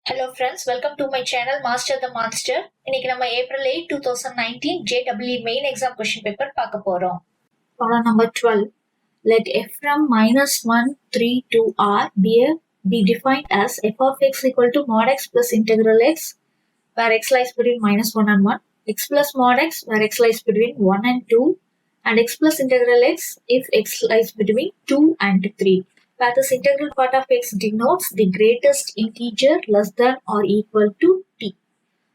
Hello friends, welcome to my channel Master the Monster. இன்னைக்கு நம்ம April 8, 2019 JEE main exam question paper பார்க்க போறோம். Problem number 12. Let f from -1, 3 to r be defined as f of x equal to mod x plus integral x where x lies between -1 and 1, x plus mod x where x lies between 1 and 2, and x plus integral x if x lies between 2 and 3. Where this integral part of x denotes the greatest integer less than or equal to t.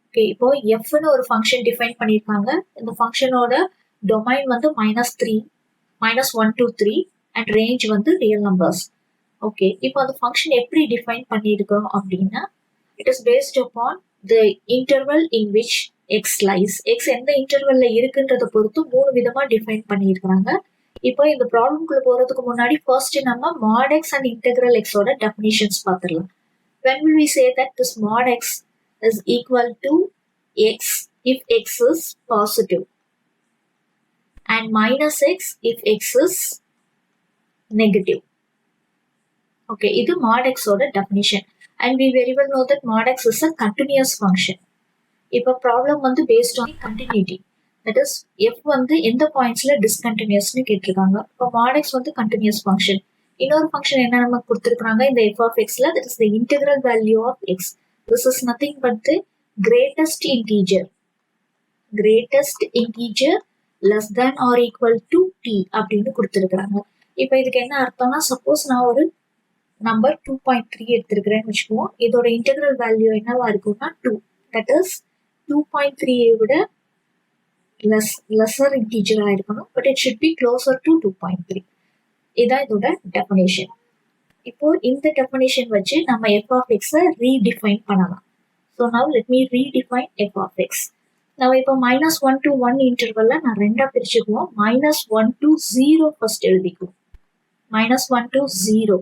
Okay, இப்போ f னு ஒரு function define பண்ணிருக்காங்க. இந்த functionோட domain வந்து -3, -1 to 3 and range வந்து real numbers. Okay, இப்போ அந்த function எப்படி define பண்ணிருக்கோம் அப்படின்னா it is based upon the interval in which x lies. x எந்த intervalல இருக்குன்றத பொறுத்து மூணு விதமா define பண்ணிருக்காங்க. இப்போ இந்த ப்ராப்ளம்குள்ள போறதுக்கு முன்னாடி ஃபர்ஸ்ட் நம்ம mod x and integral x ஓட definitions பார்த்துடலாம். When will we say that this mod x is equal to x if x is positive and minus x if x is negative? Okay, இது mod x ஓட definition and we very well know that mod x is a continuous function. இப்போ problem வந்து based on continuity. That is, f வந்து எந்த பாயிண்ட்ஸ்ல டிஸ்கண்டினியூஸ்னு கேட்டிருக்காங்க. இப்போ mod x வந்து continuous function. இன்னொரு ஃபங்க்ஷன் என்ன நமக்கு கொடுத்துருக்காங்க இந்த f of xல, that is the integral value of x. This is nothing but the greatest integer less than or equal to t அப்படின்னு கொடுத்துருக்காங்க. இப்போ இதுக்கு என்ன அர்த்தம்னா, சப்போஸ் நான் ஒரு நம்பர் 2.3 எடுத்திருக்கிறேன்னு வச்சுக்குவோம். இதோட இன்டெகிரல் வேல்யூ என்னவா இருக்கும்னா 2. That is 2.3 விட lesser integer ஆயிருக்கணும், but it should be closer to 2.3. இதான் இதோட definition. இப்போ இந்த definition வச்சு நம்ம f of x redefine பண்ணலாம். So now let me redefine f of x. நம்ம இப்போ -1 to 1 intervalல நான் ரெண்டா பிரிச்சுக்குவோம். -1 to 0 first எழுதிக்குவோம். -1 to 0.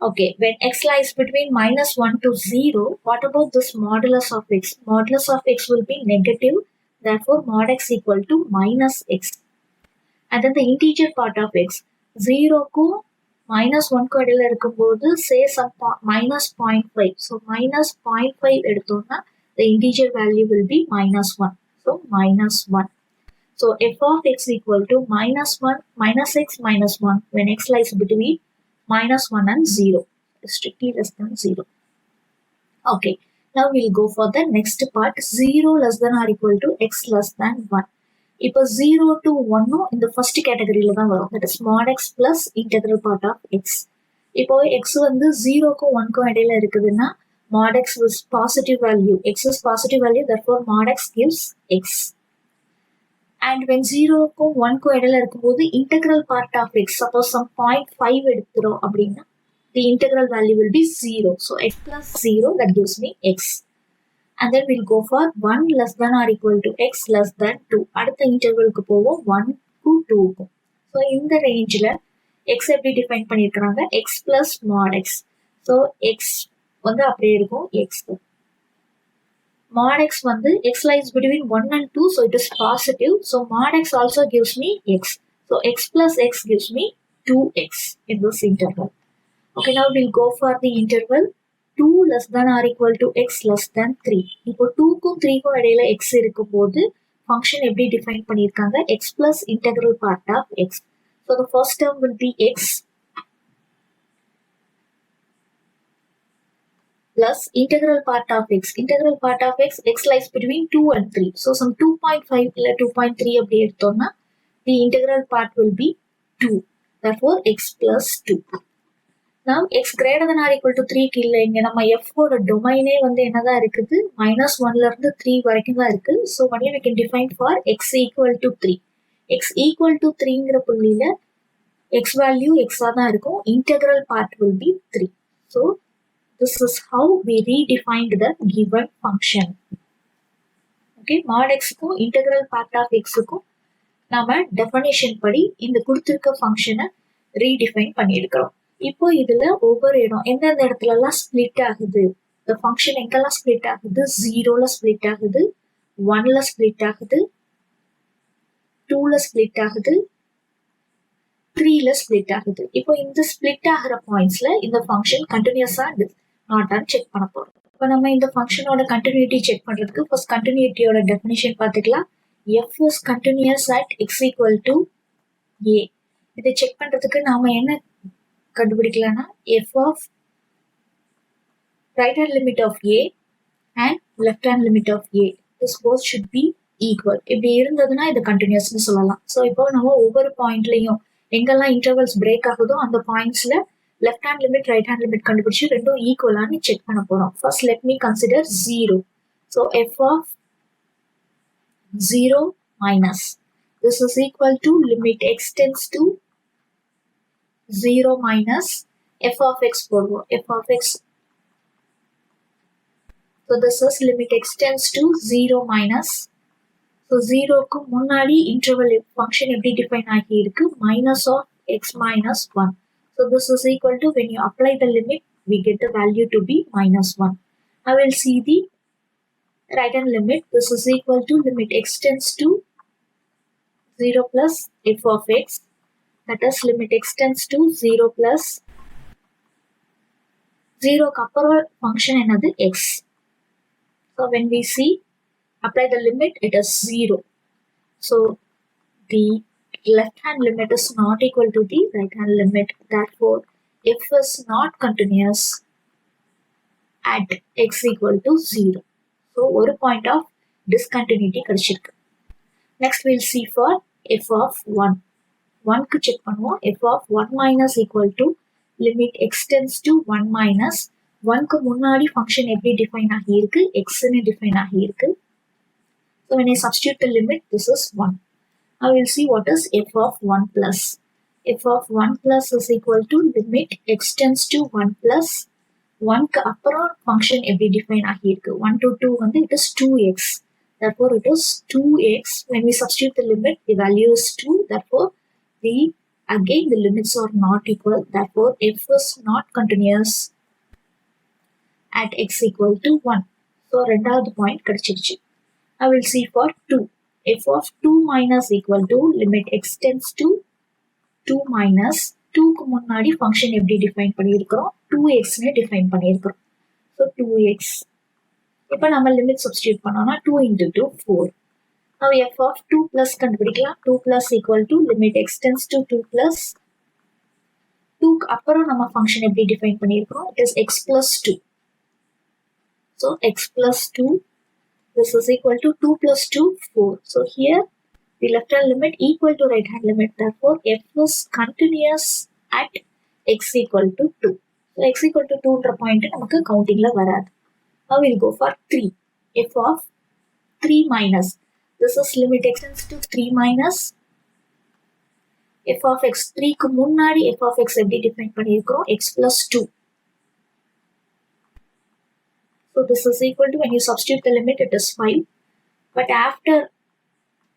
Okay, when x lies between -1 to 0, what about this modulus of x? Modulus of x will be negative. Therefore, mod x equal to minus x. And then the integer part of x, 0 க்கு -1 க்கு இடையில இருக்கும்போது say some -0.5. So, -0.5 எடுத்தோம்னா the integer value will be -1. So, -1. So, f of x equal to -x -1 when x lies between -1 and 0. Strictly less than 0. Okay. Now we'll go for the next part, 0 less than or equal to x less than 1. இப்போ 0 to 1 இந்த first categoryல தான் வரும். That is mod x plus integral part of x. இப்போ x வந்து 0 க்கும் 1 க்கும் இடையில இருக்குதுன்னா mod x is positive value. X is positive value, therefore mod x gives x. And when 0 க்கும் 1 க்கும் இடையில இருக்கும்போது integral part of x, suppose some 0.5 எடுத்துறோம் அப்படின்னா the integral value will be 0. So, x plus 0, that gives me x. And then we'll go for 1 less than or equal to x less than 2. அடுத்த intervalக்கு போவோம் 1 to 2. So, இந்த rangeல x எப்படி define பண்ணிருக்காங்க? x plus mod x. So, x வந்து அப்படியே இருக்கும் x. Mod x வந்து x lies between 1 and 2, so it is positive. So, mod x also gives me x. So, x plus x gives me 2x in this interval. Okay, now we'll go for the interval 2 less than or equal to x less than 3. இப்போ 2 க்கும் 3 க்கும் இடையில x இருக்கும்போது function எப்படி define பண்ணிருக்காங்க? x plus integral part of x. So the first term will be x plus integral part of x. Integral part of x, x lies between 2 and 3. So some 2.5 இல்ல 2.3 அப்படி எடுத்தோம்னா the integral part will be 2. Therefore x plus 2. Now x greater than or equal to 3 க்கு இல்லை, இங்க நம்ம f ஓட டொமைனே வந்து என்னதான் இருக்குது, -1ல இருந்து 3 வரைக்கும் தான் இருக்கு. So only we can define for x equal to 3. x equal to 3ங்கிற புள்ளியில x value x தான் இருக்கும். Integral part will be 3. So this is how we redefined the given function. Okay, mod x க்கும் integral part of x க்கும் நாம definition படி இந்த கொடுத்திருக்க ஃபங்க்ஷனை redefine பண்ணியிருக்கிறோம். இப்போ இதுல ஒவ்வொரு இடம் எந்தெந்த இடத்துல எல்லாம் ஸ்பிளிட் ஆகுது, இந்த ஃபங்க்ஷன் எங்கெல்லாம் ஸ்பிளிட் ஆகுது, 0ல ஸ்பிளிட் ஆகுது, 1ல ஸ்பிளிட் ஆகுது, 2ல ஸ்பிளிட் ஆகுது, 3ல ஸ்பிளிட் ஆகுது. இப்போ இந்த ஸ்பிளிட் ஆகிற பாயிண்ட்ஸ்ல இந்த ஃபங்க்ஷன் கண்டினியூஸா நாட்டான்னு செக் பண்ண போறோம். இப்போ நம்ம இந்த ஃபங்க்ஷனோட கண்டினியூட்டி செக் பண்றதுக்கு ஃபர்ஸ்ட் கண்டினியூட்டியோட டெஃபினிஷன் பார்த்துக்கலாம். f is continuous at x equal to a. இதை செக் பண்றதுக்கு நாம என்ன கண்டுபிடிக்கலாம்னா f of right hand limit of a and left hand limit of a, this both should be equal. இப்படி இருந்ததுன்னா இது கண்டினியூஸ்னு சொல்லலாம். ஸோ இப்போ நம்ம ஒவ்வொரு பாயிண்ட்லையும் எங்கெல்லாம் இன்டர்வல்ஸ் பிரேக் ஆகுதோ அந்த பாயிண்ட்ஸ்ல left hand limit right hand limit கண்டுபிடிச்சு ரெண்டும் ஈக்குவலான்னு செக் பண்ண போறோம். First let me consider 0. So f of 0 minus this is equal to limit x tends to 0 minus f of x போடுவோம். f of x, so this is limit x tends to 0 minus, so 0க்கு முன்னாடி interval function எப்படி define ஆகி இருக்கு, minus of x minus 1. So this is equal to, when you apply the limit we get the value to be minus 1. I will see the right hand limit. This is equal to limit x tends to 0 plus f of x, that is limit x tends to 0 plus 0க்கு அப்புறம் function என்னது x. So when we see apply the limit, it is 0. So the left hand limit is not equal to the right hand limit. Therefore f is not continuous at x equal to 0. So ஒரு point of discontinuity கிடைச்சிருக்கு. Next we'll see for f of 1. 1க்கு check பண்ணுவோம். f of 1 minus equal to limit x tends to 1 minus, 1க்கு முன்னாடி function எப்படி define ஆகி இருக்கு, x ன்னு define ஆகி இருக்கு. So when I substitute the limit, this is 1. Now we'll see what is f of 1 plus. f of 1 plus is equal to limit x tends to 1 plus, 1க்கு அப்புறம் function எப்படி define ஆகி இருக்கு, 1 to 2 வந்து it is 2x. Therefore it is 2x. When we substitute the limit, the value is 2. Therefore again the limits are not equal. Therefore f is not continuous at x equal to 1. So ரெண்டாவது point கிடைச்சிருச்சு. I will see for 2. f of 2 minus equal to limit x tends to 2 minus, 2க்கு முன்னாடி function எப்படி define பண்ணியிருக்கிறோம், 2x ன்னு define பண்ணியிருக்கிறோம். So 2x. இப்போ நம்ம limit substitute பண்ணோம்னா 2 into 2 4. Now f of 2 plus கண்டுபிடிக்கலாம். 2 plus equal to limit x tends to 2 plus, 2க்கு அப்புறம் நம்ம function எப்படி define பண்ணியிருக்கிறோம், it is x plus 2. So x plus 2, this is equal to 2 plus 2 4. So here the left hand limit equal to right hand limit. Therefore f is continuous at x equal to 2. So x equal to 2ன்ற point நமக்கு கவுண்டிங்ல வராது. Now we'll go for 3. f of 3 minus, this is limit x tends to 3 minus, f of x 3க்கு முன்னாடி f of x எப்படி define பண்ணியிருக்கிறோம், x plus 2. So this is equal to, when you substitute the limit, it is 5. But after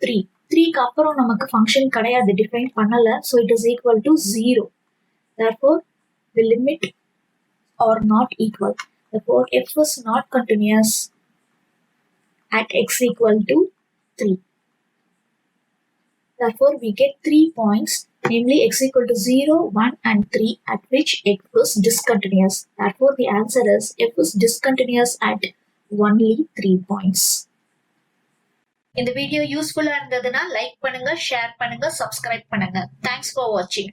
3, 3க்கு அப்புறம் நமக்கு function கிடையாது, define பண்ணல. So it is equal to 0. Therefore the limit are not equal. Therefore f is not continuous at x equal to 3. Therefore we get 3 points, namely x equal to 0, 1 and 3, at which f is discontinuous. Therefore the answer is f is discontinuous at only 3 points. இந்த video யூஸ்ஃபுல்லா இருந்ததுன்னா like பண்ணுங்க, share பண்ணுங்க, subscribe பண்ணுங்க. Thanks for watching.